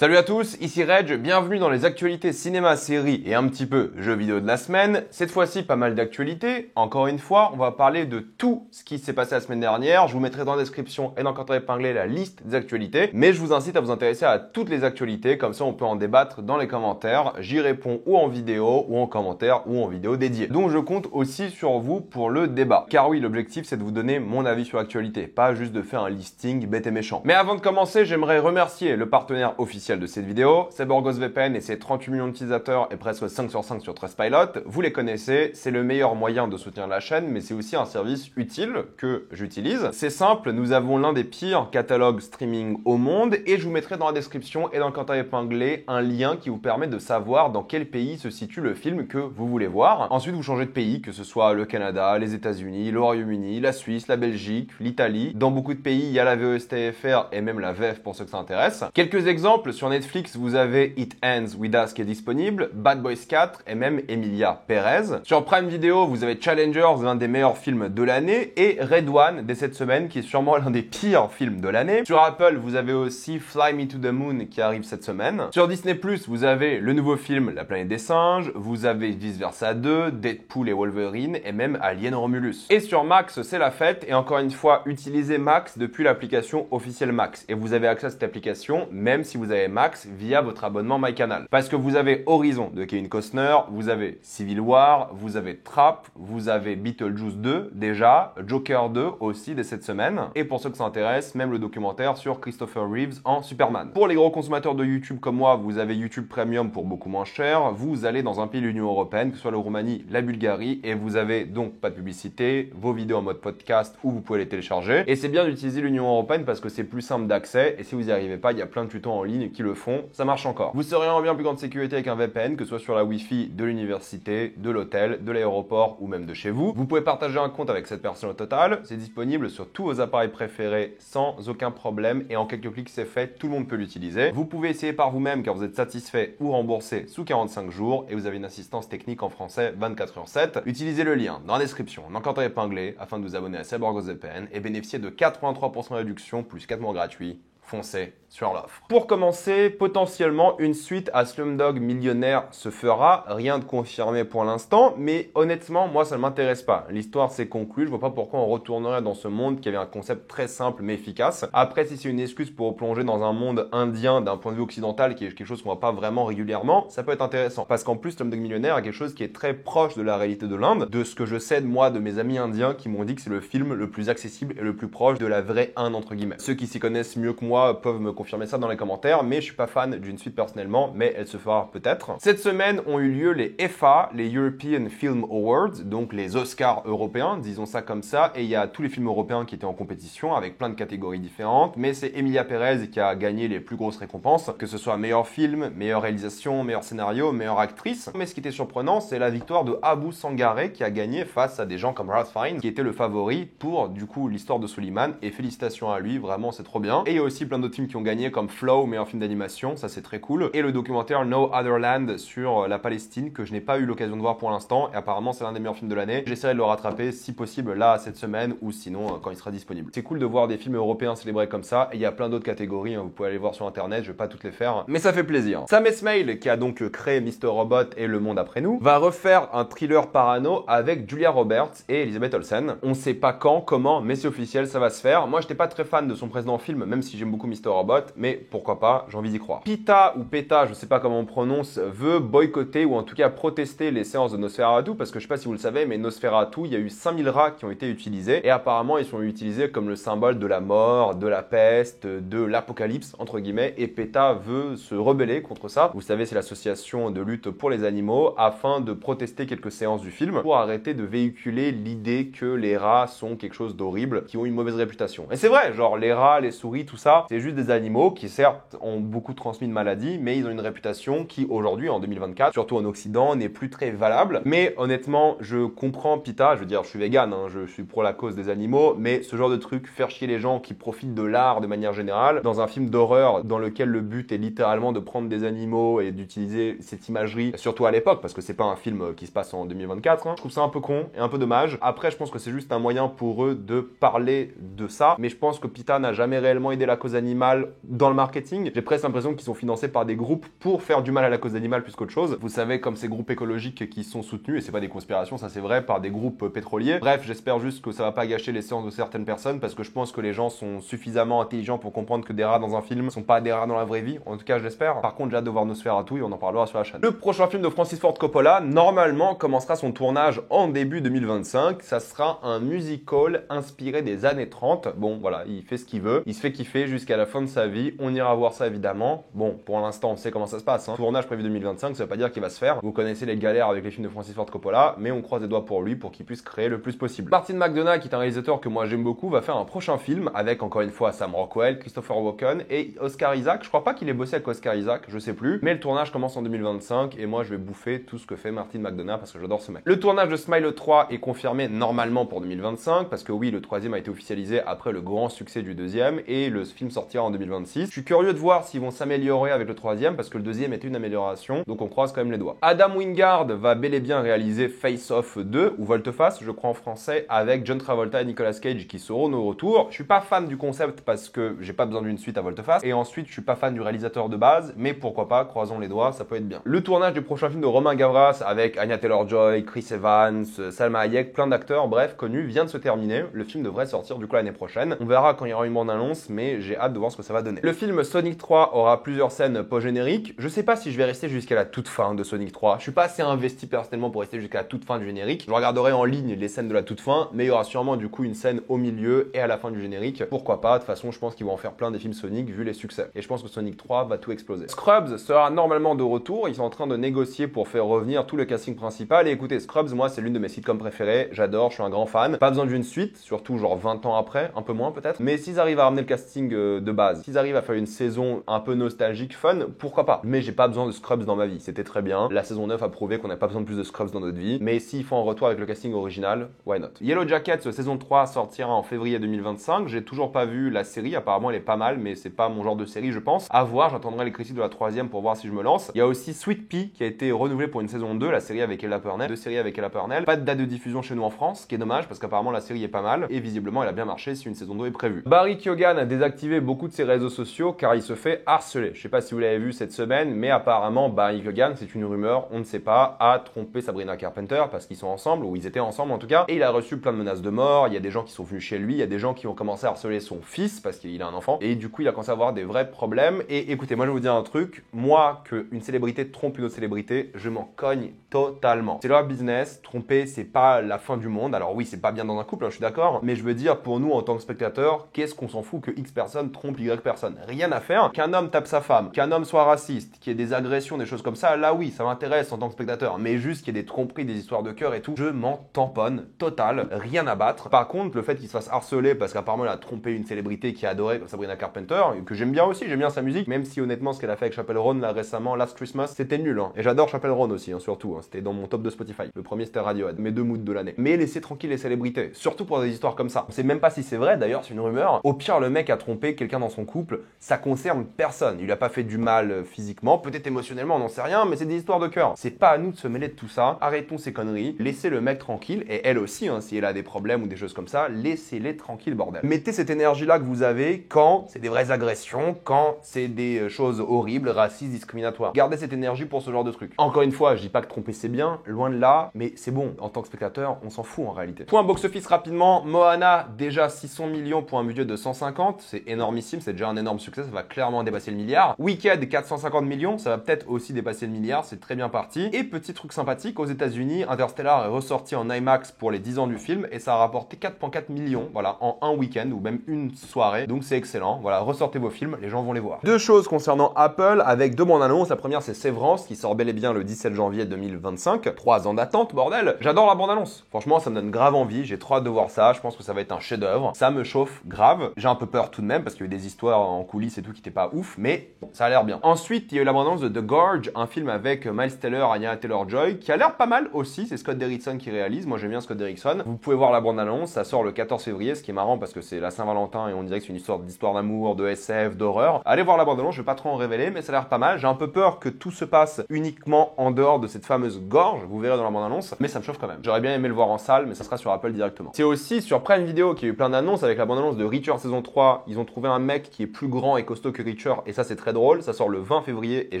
Salut à tous, ici Reg, bienvenue dans les actualités cinéma, séries et un petit peu jeux vidéo de la semaine. Cette fois-ci, pas mal d'actualités. Encore une fois, on va parler de tout ce qui s'est passé la semaine dernière. Je vous mettrai dans la description et dans le commentaire épinglé la liste des actualités. Mais je vous incite à vous intéresser à toutes les actualités, comme ça on peut en débattre dans les commentaires. J'y réponds ou en vidéo, ou en commentaire, ou en vidéo dédiée. Donc je compte aussi sur vous pour le débat. Car oui, l'objectif c'est de vous donner mon avis sur l'actualité, pas juste de faire un listing bête et méchant. Mais avant de commencer, j'aimerais remercier le partenaire officiel de cette vidéo, c'est BorgosVPN et ses 38 millions d'utilisateurs et presque 5 sur 5 sur Trustpilot. Vous les connaissez, c'est le meilleur moyen de soutenir la chaîne, mais c'est aussi un service utile que j'utilise. C'est simple, nous avons l'un des pires catalogues streaming au monde et je vous mettrai dans la description et dans le commentaire épinglé un lien qui vous permet de savoir dans quel pays se situe le film que vous voulez voir. Ensuite, vous changez de pays, que ce soit le Canada, les États-Unis, le Royaume-Uni, la Suisse, la Belgique, l'Italie. Dans beaucoup de pays, il y a la VOSTFR et même la VF pour ceux que ça intéresse. Quelques exemples sur Netflix, vous avez It Ends With Us qui est disponible, Bad Boys 4 et même Emilia Perez. Sur Prime Video, vous avez Challengers, l'un des meilleurs films de l'année, et Red One dès cette semaine qui est sûrement l'un des pires films de l'année. Sur Apple, vous avez aussi Fly Me to the Moon qui arrive cette semaine. Sur Disney+, vous avez le nouveau film La Planète des Singes, vous avez Vice Versa 2, Deadpool et Wolverine et même Alien Romulus. Et sur Max, c'est la fête et encore une fois, utilisez Max depuis l'application officielle Max. Et vous avez accès à cette application même si vous avez Max via votre abonnement MyCanal. Parce que vous avez Horizon de Kevin Costner, vous avez Civil War, vous avez Trap, vous avez Beetlejuice 2 déjà, Joker 2 aussi dès cette semaine. Et pour ceux que ça intéresse, même le documentaire sur Christopher Reeves en Superman. Pour les gros consommateurs de YouTube comme moi, vous avez YouTube Premium pour beaucoup moins cher. Vous allez dans un pays de l'Union Européenne, que ce soit la Roumanie, la Bulgarie, et vous avez donc pas de publicité, vos vidéos en mode podcast où vous pouvez les télécharger. Et c'est bien d'utiliser l'Union Européenne parce que c'est plus simple d'accès et si vous n'y arrivez pas, il y a plein de tutos en ligne qui le font. Ça marche encore. Vous serez en bien plus grande sécurité avec un VPN, que ce soit sur la Wi-Fi de l'université, de l'hôtel, de l'aéroport ou même de chez vous. Vous pouvez partager un compte avec cette personne au total. C'est disponible sur tous vos appareils préférés sans aucun problème et en quelques clics c'est fait, tout le monde peut l'utiliser. Vous pouvez essayer par vous-même car vous êtes satisfait ou remboursé sous 45 jours et vous avez une assistance technique en français 24h7. Utilisez le lien dans la description, dans le commentaire épinglé afin de vous abonner à BorgosVPN et bénéficier de 83% de réduction plus 4 mois gratuits. Foncez sur l'offre. Pour commencer, potentiellement une suite à Slumdog Millionnaire se fera, rien de confirmé pour l'instant, mais honnêtement, moi ça ne m'intéresse pas. L'histoire s'est conclue, je vois pas pourquoi on retournerait dans ce monde qui avait un concept très simple mais efficace. Après, si c'est une excuse pour plonger dans un monde indien d'un point de vue occidental, qui est quelque chose qu'on voit pas vraiment régulièrement, ça peut être intéressant. Parce qu'en plus, Slumdog Millionnaire est quelque chose qui est très proche de la réalité de l'Inde, de ce que je sais de moi, de mes amis indiens qui m'ont dit que c'est le film le plus accessible et le plus proche de la vraie Inde entre guillemets. Ceux qui s'y connaissent mieux que moi peuvent me confirmer ça dans les commentaires, mais je suis pas fan d'une suite personnellement, mais elle se fera peut-être. Cette semaine ont eu lieu les EFA, les European Film Awards, donc les Oscars européens, disons ça comme ça, et il y a tous les films européens qui étaient en compétition avec plein de catégories différentes, mais c'est Emilia Perez qui a gagné les plus grosses récompenses, que ce soit meilleur film, meilleure réalisation, meilleur scénario, meilleure actrice. Mais ce qui était surprenant, c'est la victoire de Abu Sangaré qui a gagné face à des gens comme Ralph Fiennes, qui était le favori pour du coup l'histoire de Suleiman, et félicitations à lui, vraiment c'est trop bien. Et il y a aussi plein d'autres films qui ont gagné comme Flow, meilleur film d'animation, ça c'est très cool. Et le documentaire No Other Land sur la Palestine que je n'ai pas eu l'occasion de voir pour l'instant et apparemment c'est l'un des meilleurs films de l'année. J'essaierai de le rattraper si possible là cette semaine ou sinon quand il sera disponible. C'est cool de voir des films européens célébrés comme ça et il y a plein d'autres catégories, hein, vous pouvez aller voir sur internet, je vais pas toutes les faire, mais ça fait plaisir. Sam Esmail, qui a donc créé Mr. Robot et Le Monde Après Nous, va refaire un thriller parano avec Julia Roberts et Elizabeth Olsen. On sait pas quand, comment, mais c'est officiel, ça va se faire. Moi j'étais pas très fan de son précédent film, même si j'aime beaucoup Mr. Robot, mais pourquoi pas, j'ai envie d'y croire. PETA ou PETA, je sais pas comment on prononce, veut boycotter ou en tout cas protester les séances de Nosferatu parce que je sais pas si vous le savez, mais Nosferatu, il y a eu 5000 rats qui ont été utilisés et apparemment ils sont utilisés comme le symbole de la mort, de la peste, de l'apocalypse entre guillemets et PETA veut se rebeller contre ça. Vous savez, c'est l'association de lutte pour les animaux afin de protester quelques séances du film pour arrêter de véhiculer l'idée que les rats sont quelque chose d'horrible, qui ont une mauvaise réputation. Et c'est vrai, genre les rats, les souris, tout ça, c'est juste des animaux qui certes ont beaucoup transmis de maladies, mais ils ont une réputation qui aujourd'hui, en 2024, surtout en Occident, n'est plus très valable. Mais honnêtement, je comprends PETA, je veux dire, je suis vegan, hein, je suis pour la cause des animaux, mais ce genre de truc, faire chier les gens qui profitent de l'art de manière générale, dans un film d'horreur dans lequel le but est littéralement de prendre des animaux et d'utiliser cette imagerie, surtout à l'époque, parce que c'est pas un film qui se passe en 2024, hein, je trouve ça un peu con et un peu dommage. Après, je pense que c'est juste un moyen pour eux de parler de ça, mais je pense que PETA n'a jamais réellement aidé la cause animale dans le marketing. J'ai presque l'impression qu'ils sont financés par des groupes pour faire du mal à la cause animale plus qu'autre chose. Vous savez, comme ces groupes écologiques qui sont soutenus, et c'est pas des conspirations, ça c'est vrai, par des groupes pétroliers. Bref, j'espère juste que ça va pas gâcher les séances de certaines personnes parce que je pense que les gens sont suffisamment intelligents pour comprendre que des rats dans un film sont pas des rats dans la vraie vie. En tout cas, je l'espère. Par contre, j'ai hâte de voir Nosferatu et on en parlera sur la chaîne. Le prochain film de Francis Ford Coppola, normalement, commencera son tournage en début 2025. Ça sera un musical inspiré des années 30. Bon, voilà, il fait ce qu'il veut. Il se fait kiffer jusqu'à la fin de sa vie. On ira voir ça évidemment. Bon, pour l'instant, on sait comment ça se passe. Tournage prévu 2025, ça veut pas dire qu'il va se faire. Vous connaissez les galères avec les films de Francis Ford Coppola, mais on croise les doigts pour lui pour qu'il puisse créer le plus possible. Martin McDonagh, qui est un réalisateur que moi j'aime beaucoup, va faire un prochain film avec encore une fois Sam Rockwell, Christopher Walken et Oscar Isaac. Je crois pas qu'il ait bossé avec Oscar Isaac, je sais plus. Mais le tournage commence en 2025 et moi je vais bouffer tout ce que fait Martin McDonagh parce que j'adore ce mec. Le tournage de Smile 3 est confirmé normalement pour 2025 parce que oui, le troisième a été officialisé après le grand succès du deuxième et le film sortira en 2026. Je suis curieux de voir s'ils vont s'améliorer avec le troisième parce que le deuxième était une amélioration, donc on croise quand même les doigts. Adam Wingard va bel et bien réaliser Face Off 2 ou Volte-Face, je crois en français, avec John Travolta et Nicolas Cage qui seront au retour. Je suis pas fan du concept parce que j'ai pas besoin d'une suite à Volte-Face et ensuite je suis pas fan du réalisateur de base, mais pourquoi pas, croisons les doigts, ça peut être bien. Le tournage du prochain film de Romain Gavras avec Anya Taylor-Joy, Chris Evans, Salma Hayek, plein d'acteurs, bref, connus, vient de se terminer. Le film devrait sortir du coup l'année prochaine. On verra quand il y aura une bande-annonce, mais j'ai hâte de voir ce que ça va donner. Le film Sonic 3 aura plusieurs scènes post-génériques. Je sais pas si je vais rester jusqu'à la toute fin de Sonic 3. Je suis pas assez investi personnellement pour rester jusqu'à la toute fin du générique. Je regarderai en ligne les scènes de la toute fin, mais il y aura sûrement du coup une scène au milieu et à la fin du générique. Pourquoi pas? De toute façon, je pense qu'ils vont en faire plein des films Sonic vu les succès. Et je pense que Sonic 3 va tout exploser. Scrubs sera normalement de retour. Ils sont en train de négocier pour faire revenir tout le casting principal. Et écoutez, Scrubs, moi, c'est l'une de mes sitcoms préférées. J'adore, je suis un grand fan. Pas besoin d'une suite, surtout genre 20 ans après, un peu moins peut-être. Mais s'ils arrivent à ramener le casting de base, s'ils arrivent à faire une saison un peu nostalgique, fun, pourquoi pas? Mais j'ai pas besoin de Scrubs dans ma vie. C'était très bien. La saison 9 a prouvé qu'on n'a pas besoin de plus de Scrubs dans notre vie. Mais s'ils font un retour avec le casting original, why not? Yellow Jackets saison 3 sortira en février 2025. J'ai toujours pas vu la série. Apparemment, elle est pas mal, mais c'est pas mon genre de série, je pense. À voir, j'attendrai les critiques de la troisième pour voir si je me lance. Il y a aussi Sweet Pea qui a été renouvelé pour une saison 2, la série avec Ella Purnell. Deux séries avec Ella Purnell. Pas de date de diffusion chez nous en France, ce qui est dommage parce qu'apparemment la série est pas mal et visiblement elle a bien marché si une saison 2 est prévue. Barry Keoghan a désactivé beaucoup de ses réseaux sociaux car il se fait harceler. Je sais pas si vous l'avez vu cette semaine, mais apparemment Barry Keoghan, c'est une rumeur, on ne sait pas, a trompé Sabrina Carpenter parce qu'ils sont ensemble, ou ils étaient ensemble en tout cas, et il a reçu plein de menaces de mort. Il y a des gens qui sont venus chez lui, il y a des gens qui ont commencé à harceler son fils parce qu'il a un enfant, et du coup il a commencé à avoir des vrais problèmes. Et écoutez, moi je vais vous dire un truc, moi qu'une célébrité trompe une autre célébrité, je m'en cogne totalement. C'est leur business, tromper c'est pas la fin du monde. Alors oui, c'est pas bien dans un couple, hein, je suis d'accord, mais je veux dire pour nous en tant que spectateurs, qu'est-ce qu'on s'en fout que X personne trompe Y personne? Rien à faire. Qu'un homme tape sa femme, qu'un homme soit raciste, qu'il y ait des agressions, des choses comme ça, là oui, ça m'intéresse en tant que spectateur, mais juste qu'il y ait des tromperies, des histoires de cœur et tout, je m'en tamponne, total, rien à battre. Par contre, le fait qu'il se fasse harceler parce qu'apparemment il a trompé une célébrité qui a adoré Sabrina Carpenter, que j'aime bien aussi, j'aime bien sa musique, même si honnêtement ce qu'elle a fait avec Chappell Roan là récemment, Last Christmas, c'était nul, hein. Et j'adore Chappell Roan aussi, hein, surtout, hein. C'était dans mon top de Spotify. Le premier c'était Radiohead, mes deux moods de l'année. Mais laissez tranquille les célébrités, surtout pour des histoires comme ça. On sait même pas si c'est vrai, d'ailleurs c'est une rumeur. Au pire, le mec a trompé quelqu'un dans son couple, ça concerne personne. Il lui a pas fait du mal physiquement, peut-être émotionnellement, on n'en sait rien, mais c'est des histoires de cœur. C'est pas à nous de se mêler de tout ça. Arrêtons ces conneries, laissez le mec tranquille, et elle aussi, hein, si elle a des problèmes ou des choses comme ça, laissez-les tranquilles, bordel. Mettez cette énergie-là que vous avez quand c'est des vraies agressions, quand c'est des choses horribles, racistes, discriminatoires. Gardez cette énergie pour ce genre de truc. Encore une fois, je dis pas que tromper c'est bien, loin de là, mais c'est bon. En tant que spectateur, on s'en fout en réalité. Point box-office rapidement, Moana, déjà 600 millions pour un budget de 150, c'est énormissime, c'est déjà un énorme succès, ça va clairement dépasser le milliard. Wicked, 450 millions, ça va peut-être aussi dépasser le milliard, c'est très bien parti. Et petit truc sympathique, aux États-Unis, Interstellar est ressorti en IMAX pour les 10 ans du film et ça a rapporté 4,4 millions, voilà, en un week-end ou même une soirée, donc c'est excellent. Voilà, ressortez vos films, les gens vont les voir. Deux choses concernant Apple avec deux bandes annonces. La première, c'est Severance qui sort bel et bien le 17 janvier 2025. 3 ans d'attente, bordel. J'adore la bande annonce. Franchement, ça me donne grave envie. J'ai trop hâte de voir ça. Je pense que ça va être un chef-d'œuvre. Ça me chauffe grave. J'ai un peu peur tout de même parce qu'il y a eu des histoires en coulisses et tout qui étaient pas ouf, mais ça a l'air bien. Ensuite, il y a eu la bande annonce de The Gorge, un film avec Miles Teller, Anya Taylor-Joy, qui a l'air pas mal aussi. C'est Scott Derrickson qui réalise. Moi, j'aime bien Scott Derrickson. Vous pouvez voir la bande annonce. Ça sort le 14 février, ce qui est marrant parce que c'est la Saint-Valentin et on dirait que c'est une histoire d'amour, de SF, d'horreur. Allez voir la bande annonce. Je vais pas trop en révéler, mais ça a l'air pas mal. J'ai un peu peur que tout se passe uniquement en dehors de cette fameuse gorge. Vous verrez dans la bande annonce, mais ça me chauffe quand même. J'aurais bien aimé le voir en salle, mais ça sera sur Apple directement. C'est aussi sur Prime Video qu'il y a eu plein d'annonces avec la bande annonce de Reacher saison 3. Ils ont trouvé un mec qui est plus grand et costaud que Reacher, et ça c'est très drôle. Ça sort le 20 février et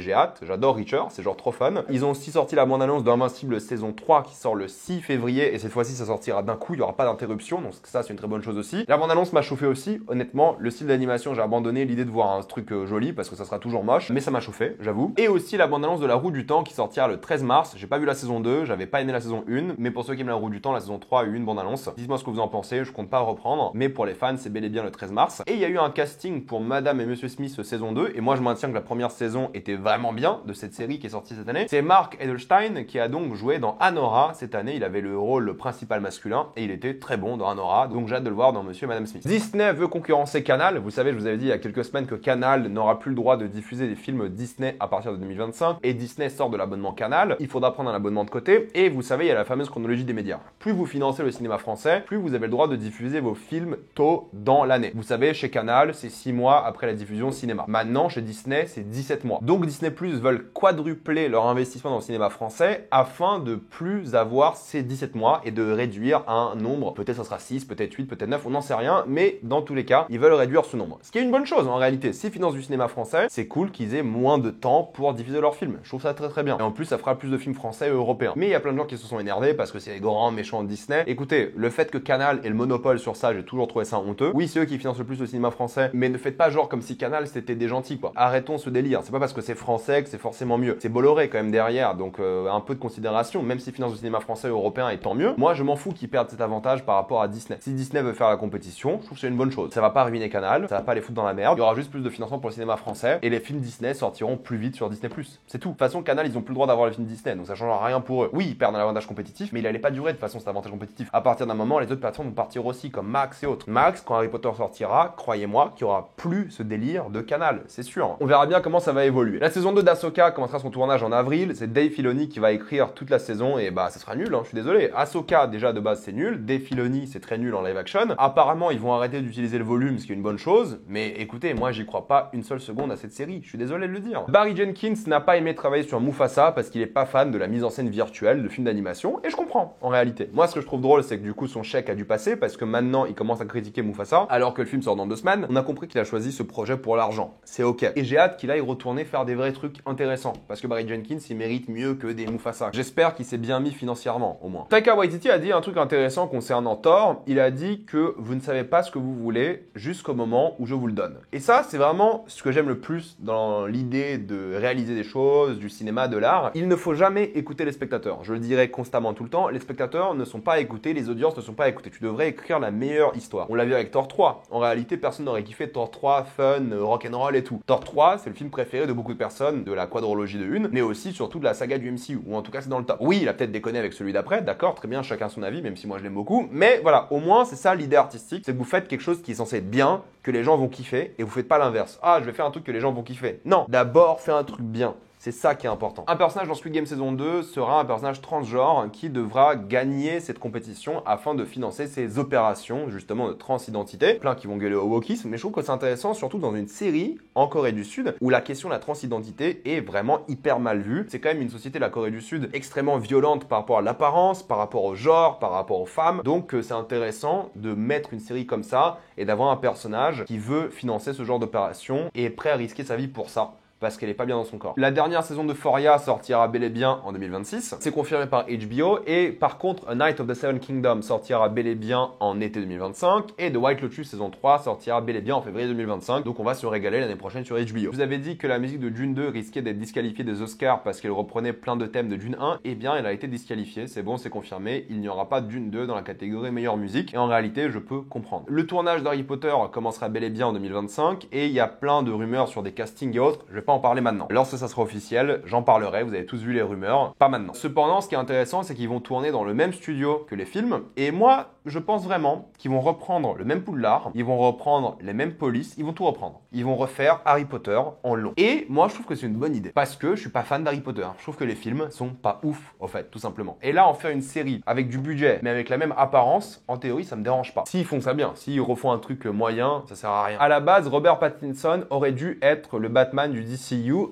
j'ai hâte. J'adore Reacher, c'est genre trop fun. Ils ont aussi sorti la bande-annonce d'Invincible saison 3 qui sort le 6 février et cette fois-ci ça sortira d'un coup, il n'y aura pas d'interruption, donc ça c'est une très bonne chose aussi. La bande-annonce m'a chauffé aussi, honnêtement, le style d'animation j'ai abandonné l'idée de voir un truc joli parce que ça sera toujours moche, mais ça m'a chauffé, j'avoue. Et aussi la bande-annonce de La Roue du Temps qui sortira le 13 mars. J'ai pas vu la saison 2, j'avais pas aimé la saison 1, mais pour ceux qui aiment La Roue du Temps, la saison 3 a eu une bande-annonce. Dites-moi ce que vous en pensez, je compte pas reprendre, mais pour les fans c'est bel et bien le 13 mars. Et il y a eu un casting pour Madame et Monsieur Smith saison 2, et moi je maintiens que la première saison était vraiment bien de cette série qui est sortie cette année. C'est Mark Edelstein qui a donc joué dans Anora cette année, il avait le rôle principal masculin et il était très bon dans Anora, donc j'ai hâte de le voir dans Monsieur et Madame Smith. Disney veut concurrencer Canal, vous savez, je vous avais dit il y a quelques semaines que Canal n'aura plus le droit de diffuser des films Disney à partir de 2025, et Disney sort de l'abonnement Canal, il faudra prendre un abonnement de côté, et vous savez, il y a la fameuse chronologie des médias. Plus vous financez le cinéma français, plus vous avez le droit de diffuser vos films tôt dans l'année. Vous savez, chez Canal, c'est 6 mois après la diffusion cinéma. Maintenant, chez Disney, c'est 17 mois. Donc Disney Plus veulent quadrupler leur investissement dans le cinéma français afin de plus avoir ces 17 mois et de réduire un nombre. Peut-être ça sera 6, peut-être 8, peut-être 9, on n'en sait rien, mais dans tous les cas, ils veulent réduire ce nombre. Ce qui est une bonne chose en réalité. S'ils financent du cinéma français, c'est cool qu'ils aient moins de temps pour diffuser leurs films. Je trouve ça très très bien. Et en plus, ça fera plus de films français et européens. Mais il y a plein de gens qui se sont énervés parce que c'est les grands méchants de Disney. Écoutez, le fait que Canal ait le monopole sur ça, j'ai toujours trouvé ça honteux. Oui, c'est eux qui financent le plus le cinéma français, mais ne faites pas genre comme si Canal c'était des gentils quoi. Arrêtons ce délire. C'est pas parce que c'est français que c'est forcément mieux. C'est Bolloré quand même derrière, donc un peu de considération, même s'ils financent le cinéma français et européen, et tant mieux. Moi, je m'en fous qu'ils perdent cet avantage par rapport à Disney. Si Disney veut faire la compétition, je trouve que c'est une bonne chose. Ça va pas ruiner Canal, ça va pas les foutre dans la merde. Il y aura juste plus de financement pour le cinéma français et les films Disney sortiront plus vite sur Disney+. C'est tout. De toute façon, Canal, ils ont plus le droit d'avoir les films Disney, donc ça changera rien pour eux. Oui, ils perdent un avantage compétitif, mais il allait pas durer de toute façon cet avantage compétitif. À partir d'un moment, les autres plateformes vont partir aussi, comme Max et autres. Max, quand Harry Potter sortira, croyez-moi qu'il y aura plus ce délire de Canal, c'est sûr. On verra bien comment ça va évoluer. La saison 2 d'Ahsoka commencera son tournage en avril. C'est Dave Filoni qui va écrire toute la saison et bah ça sera nul, hein, je suis désolé. Ahsoka déjà de base c'est nul, Dave Filoni c'est très nul en live action. Apparemment ils vont arrêter d'utiliser le volume, ce qui est une bonne chose, mais écoutez, moi j'y crois pas une seule seconde à cette série, je suis désolé de le dire. Barry Jenkins n'a pas aimé travailler sur Mufasa parce qu'il est pas fan de la mise en scène virtuelle de films d'animation, et je comprends en réalité. Moi ce que je trouve drôle c'est que du coup son chèque a dû passer parce que maintenant il commence à critiquer Mufasa alors que le film sort dans 2 semaines. On a compris qu'il a choisi ce projet pour l'argent, c'est ok. Et j'ai hâte qu'il aille retourner faire des vrais trucs intéressants parce que Barry Jenkins il mérite mieux que des Mufasa. J'espère qu'il s'est bien mis financièrement au moins. Taika Waititi a dit un truc intéressant concernant Thor. Il a dit que vous ne savez pas ce que vous voulez jusqu'au moment où je vous le donne. Et ça c'est vraiment ce que j'aime le plus dans l'idée de réaliser des choses, du cinéma, de l'art. Il ne faut jamais écouter les spectateurs. Je le dirai constamment tout le temps, les spectateurs ne sont pas écoutés, les audiences ne sont pas écoutées. Tu devrais écrire la meilleure histoire. On l'a vu avec Thor 3. En réalité, personne n'aurait kiffé Thor 3, fun, rock'n'roll et tout. Thor 3, c'est le film préféré de beaucoup de personnes, de la quadrologie de une, mais aussi surtout de la saga du MCU, ou en tout cas c'est dans le top. Oui, il a peut-être déconné avec celui d'après, d'accord, très bien, chacun son avis, même si moi je l'aime beaucoup, mais voilà, au moins c'est ça l'idée artistique, c'est que vous faites quelque chose qui est censé être bien, que les gens vont kiffer, et vous faites pas l'inverse. Ah, je vais faire un truc que les gens vont kiffer. Non, d'abord fais un truc bien. C'est ça qui est important. Un personnage dans Squid Game saison 2 sera un personnage transgenre qui devra gagner cette compétition afin de financer ses opérations justement de transidentité. Plein qui vont gueuler au wokisme, mais je trouve que c'est intéressant surtout dans une série en Corée du Sud où la question de la transidentité est vraiment hyper mal vue. C'est quand même une société, la Corée du Sud, extrêmement violente par rapport à l'apparence, par rapport au genre, par rapport aux femmes. Donc c'est intéressant de mettre une série comme ça et d'avoir un personnage qui veut financer ce genre d'opération et est prêt à risquer sa vie pour ça, parce qu'elle est pas bien dans son corps. La dernière saison de Euphoria sortira bel et bien en 2026. C'est confirmé par HBO. Et par contre, A Night of the Seven Kingdoms sortira bel et bien en été 2025. Et The White Lotus saison 3 sortira bel et bien en février 2025. Donc on va se régaler l'année prochaine sur HBO. Je vous avais dit que la musique de Dune 2 risquait d'être disqualifiée des Oscars parce qu'elle reprenait plein de thèmes de Dune 1. Eh bien, elle a été disqualifiée. C'est bon, c'est confirmé. Il n'y aura pas de Dune 2 dans la catégorie meilleure musique. Et en réalité, je peux comprendre. Le tournage d'Harry Potter commencera bel et bien en 2025. Et il y a plein de rumeurs sur des castings et autres. Je vais pas en parler maintenant. Lorsque ça sera officiel, j'en parlerai, vous avez tous vu les rumeurs, pas maintenant. Cependant, ce qui est intéressant, c'est qu'ils vont tourner dans le même studio que les films, et moi, je pense vraiment qu'ils vont reprendre le même Poudlard, ils vont reprendre les mêmes polices, ils vont tout reprendre. Ils vont refaire Harry Potter en long. Et moi, je trouve que c'est une bonne idée, parce que je suis pas fan d'Harry Potter. Je trouve que les films sont pas ouf, en fait, tout simplement. Et là, en faire une série avec du budget, mais avec la même apparence, en théorie, ça me dérange pas. S'ils font ça bien, s'ils refont un truc moyen, ça sert à rien. À la base, Robert Pattinson aurait dû être le Batman du DCU,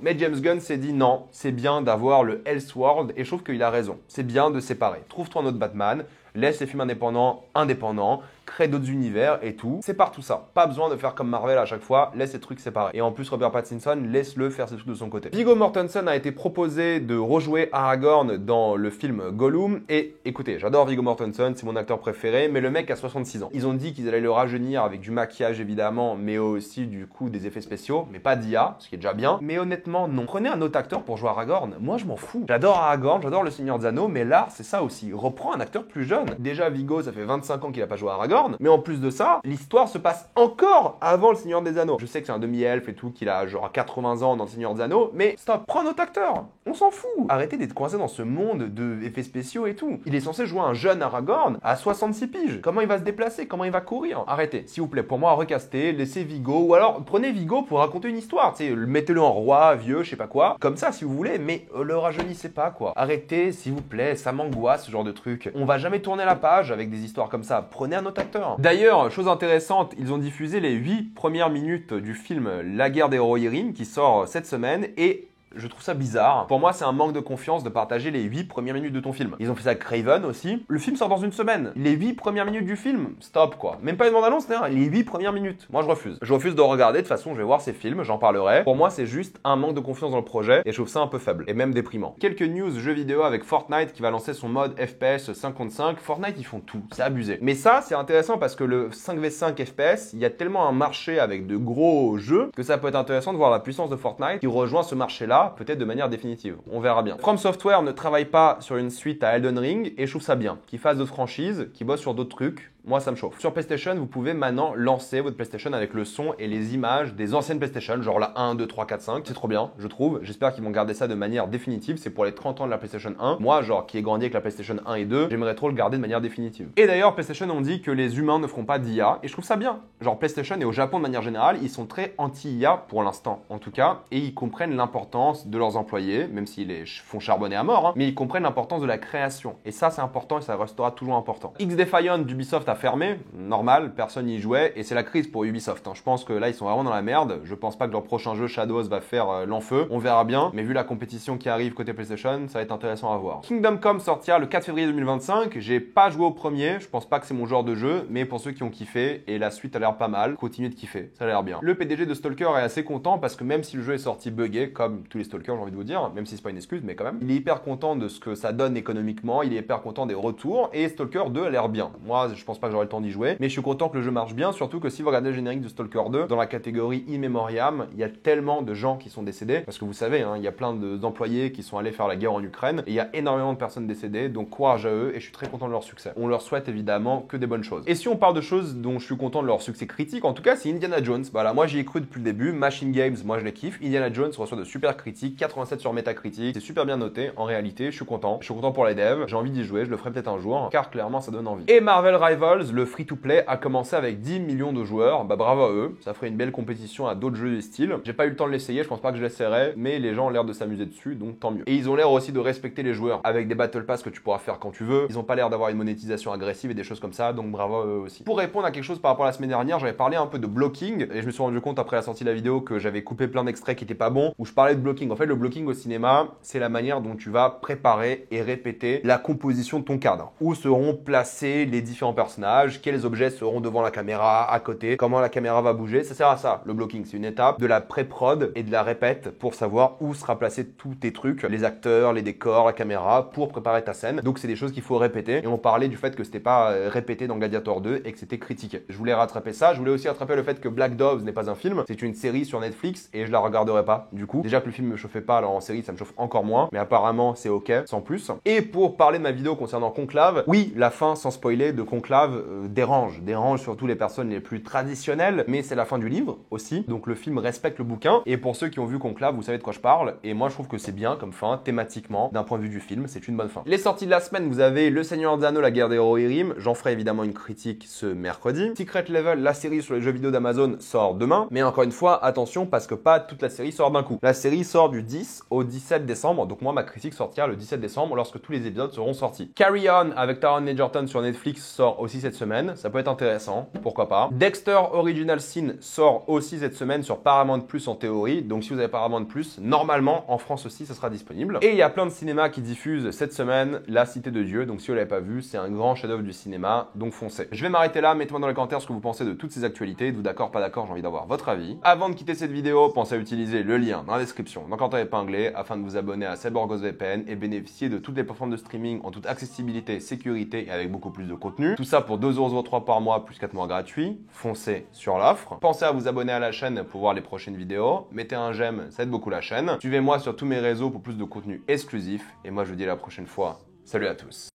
mais James Gunn s'est dit non, c'est bien d'avoir le Elseworld, et je trouve qu'il a raison. C'est bien de séparer. Trouve-toi un autre Batman, laisse les films indépendants, crée d'autres univers et tout. Sépare tout ça. Pas besoin de faire comme Marvel à chaque fois, laisse ces trucs séparés. Et en plus, Robert Pattinson, laisse-le faire ses trucs de son côté. Viggo Mortensen a été proposé de rejouer Aragorn dans le film Gollum. Et écoutez, j'adore Viggo Mortensen, c'est mon acteur préféré, mais le mec a 66 ans. Ils ont dit qu'ils allaient le rajeunir avec du maquillage évidemment, mais aussi du coup des effets spéciaux, mais pas d'IA, ce qui est déjà bien. Mais honnêtement, non. Prenez un autre acteur pour jouer Aragorn, moi je m'en fous. J'adore Aragorn, j'adore le Seigneur des Anneaux, mais là, c'est ça aussi. Reprends un acteur plus jeune. Déjà, Viggo, ça fait 25 ans qu'il a pas joué à Aragorn, mais en plus de ça, l'histoire se passe encore avant le Seigneur des Anneaux. Je sais que c'est un demi-elfe et tout, qu'il a genre 80 ans dans le Seigneur des Anneaux, mais stop, prends un autre acteur. On s'en fout. Arrêtez d'être coincé dans ce monde d'effets spéciaux et tout. Il est censé jouer un jeune Aragorn à 66 piges. Comment il va se déplacer? Comment il va courir? Arrêtez, s'il vous plaît, pour moi, recaster, laissez Viggo, ou alors prenez Viggo pour raconter une histoire, tu sais, mettez-le en roi, vieux, je sais pas quoi, comme ça si vous voulez, mais le rajeunissez pas quoi. Arrêtez, s'il vous plaît, ça m'angoisse ce genre de truc. On va jamais tourner la page avec des histoires comme ça. Prenez un autre acteur. D'ailleurs, chose intéressante, ils ont diffusé les 8 premières minutes du film La guerre des Rohirrim qui sort cette semaine et je trouve ça bizarre. Pour moi, c'est un manque de confiance de partager les 8 premières minutes de ton film. Ils ont fait ça avec Craven aussi. Le film sort dans une semaine. Les 8 premières minutes du film, stop quoi. Même pas une bande-annonce, les 8 premières minutes. Moi, je refuse. Je refuse de regarder. De toute façon, je vais voir ces films, j'en parlerai. Pour moi, c'est juste un manque de confiance dans le projet et je trouve ça un peu faible et même déprimant. Quelques news jeux vidéo avec Fortnite qui va lancer son mode FPS 55. Fortnite, ils font tout. C'est abusé. Mais ça, c'est intéressant parce que le 5v5 FPS, il y a tellement un marché avec de gros jeux que ça peut être intéressant de voir la puissance de Fortnite qui rejoint ce marché-là, peut-être de manière définitive. On verra bien. From Software ne travaille pas sur une suite à Elden Ring et je trouve ça bien. Qu'ils fassent d'autres franchises, qu'ils bossent sur d'autres trucs. Moi, ça me chauffe. Sur PlayStation, vous pouvez maintenant lancer votre PlayStation avec le son et les images des anciennes PlayStation, genre la 1, 2, 3, 4, 5. C'est trop bien, je trouve. J'espère qu'ils vont garder ça de manière définitive. C'est pour les 30 ans de la PlayStation 1. Moi, genre, qui ai grandi avec la PlayStation 1 et 2, j'aimerais trop le garder de manière définitive. Et d'ailleurs, PlayStation ont dit que les humains ne feront pas d'IA et je trouve ça bien. Genre, PlayStation et au Japon de manière générale, ils sont très anti-IA pour l'instant, en tout cas, et ils comprennent l'importance de leurs employés, même s'ils les font charbonner à mort, mais ils comprennent l'importance de la création. Et ça, c'est important et ça restera toujours important. X-Defiant d'Ubisoft a fermé. Normal, personne n'y jouait et c'est la crise pour Ubisoft. Je pense que là ils sont vraiment dans la merde. Je pense pas que leur prochain jeu Shadows va faire l'enfeu. On verra bien, mais vu la compétition qui arrive côté PlayStation, ça va être intéressant à voir. Kingdom Come sortira le 4 février 2025. J'ai pas joué au premier, je pense pas que c'est mon genre de jeu, mais pour ceux qui ont kiffé et la suite a l'air pas mal, continuez de kiffer, ça a l'air bien. Le PDG de Stalker est assez content parce que même si le jeu est sorti buggé, comme tous les Stalkers j'ai envie de vous dire, même si c'est pas une excuse, mais quand même, il est hyper content de ce que ça donne économiquement, il est hyper content des retours et Stalker 2 a l'air bien. Moi je pense pas que j'aurai le temps d'y jouer, mais je suis content que le jeu marche bien, surtout que si vous regardez le générique de Stalker 2, dans la catégorie In Memoriam, il y a tellement de gens qui sont décédés, parce que vous savez, il y a plein d'employés qui sont allés faire la guerre en Ukraine, et il y a énormément de personnes décédées, donc courage à eux, et je suis très content de leur succès. On leur souhaite évidemment que des bonnes choses. Et si on parle de choses dont je suis content de leur succès critique, en tout cas, c'est Indiana Jones. Voilà, moi j'y ai cru depuis le début, Machine Games, moi je les kiffe. Indiana Jones reçoit de super critiques, 87 sur Metacritic, c'est super bien noté, en réalité, je suis content. Je suis content pour les devs, j'ai envie d'y jouer, je le ferai peut-être un jour, car clairement ça donne envie. Et Marvel Rivals, le free-to-play, a commencé avec 10 millions de joueurs, bah bravo à eux, ça ferait une belle compétition à d'autres jeux du style. J'ai pas eu le temps de l'essayer, je pense pas que je l'essaierai, mais les gens ont l'air de s'amuser dessus, donc tant mieux. Et ils ont l'air aussi de respecter les joueurs, avec des Battle Pass que tu pourras faire quand tu veux, ils ont pas l'air d'avoir une monétisation agressive et des choses comme ça, donc bravo à eux aussi. Pour répondre à quelque chose par rapport à la semaine dernière, j'avais parlé un peu de blocking, et je me suis rendu compte après la sortie de la vidéo que j'avais coupé plein d'extraits qui étaient pas bons, où je parlais de blocking. En fait, le blocking au cinéma, c'est la manière dont tu vas préparer et répéter la composition de ton cadre. Où seront placés les différents personnages, quels objets seront devant la caméra, à côté, comment la caméra va bouger, ça sert à ça. Le blocking, c'est une étape de la pré-prod et de la répète pour savoir où sera placé tous tes trucs, les acteurs, les décors, la caméra, pour préparer ta scène. Donc c'est des choses qu'il faut répéter. Et on parlait du fait que c'était pas répété dans Gladiator 2 et que c'était critiqué. Je voulais rattraper ça. Je voulais aussi rattraper le fait que Black Doves n'est pas un film, c'est une série sur Netflix et je la regarderai pas. Du coup, déjà que le film me chauffait pas, alors en série ça me chauffe encore moins, mais apparemment c'est ok, sans plus. Et pour parler de ma vidéo concernant Conclave, oui, la fin sans spoiler de Conclave dérange surtout les personnes les plus traditionnelles, mais c'est la fin du livre aussi, donc le film respecte le bouquin. Et pour ceux qui ont vu Conclave, vous savez de quoi je parle, et moi je trouve que c'est bien comme fin, thématiquement, d'un point de vue du film, c'est une bonne fin. Les sorties de la semaine, vous avez Le Seigneur des Anneaux, la guerre des Rohirrim, j'en ferai évidemment une critique ce mercredi. Secret Level, la série sur les jeux vidéo d'Amazon, sort demain, mais encore une fois, attention parce que pas toute la série sort d'un coup. La série sort du 10 au 17 décembre, donc moi ma critique sortira le 17 décembre lorsque tous les épisodes seront sortis. Carry On avec Taron Egerton sur Netflix sort aussi aussi cette semaine, ça peut être intéressant, pourquoi pas. Dexter Original Sin sort aussi cette semaine sur Paramount Plus en théorie, donc si vous avez Paramount Plus, normalement en France aussi ça sera disponible. Et il y a plein de cinémas qui diffusent cette semaine La Cité de Dieu, donc si vous l'avez pas vu, c'est un grand chef-d'œuvre du cinéma, donc foncez. Je vais m'arrêter là, mettez-moi dans les commentaires ce que vous pensez de toutes ces actualités, êtes-vous d'accord, pas d'accord, j'ai envie d'avoir votre avis. Avant de quitter cette vidéo, pensez à utiliser le lien dans la description, dans le commentaire épinglé, afin de vous abonner à Cyborgos VPN et bénéficier de toutes les plateformes de streaming en toute accessibilité, sécurité et avec beaucoup plus de contenu. Tout ça pour 2,03€ par mois plus 4 mois gratuits. Foncez sur l'offre. Pensez à vous abonner à la chaîne pour voir les prochaines vidéos. Mettez un j'aime, ça aide beaucoup la chaîne. Suivez-moi sur tous mes réseaux pour plus de contenu exclusif. Et moi je vous dis à la prochaine fois. Salut à tous.